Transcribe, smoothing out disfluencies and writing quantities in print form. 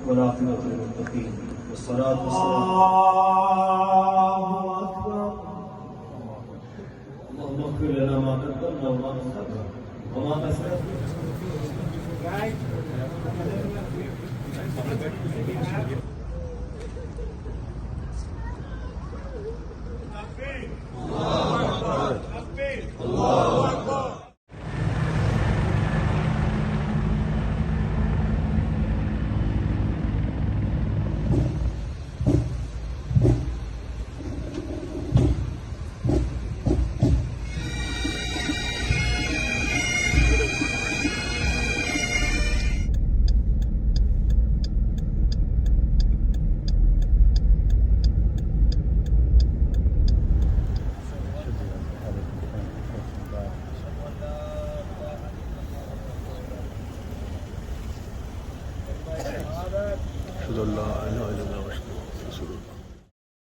والعاقبة للمتقين والصلاة والسلام الله أكبر اللهم اغفر لنا ما قدمنا وما أخرنا وما أسرفنا أشهد أن لا إله إلا الله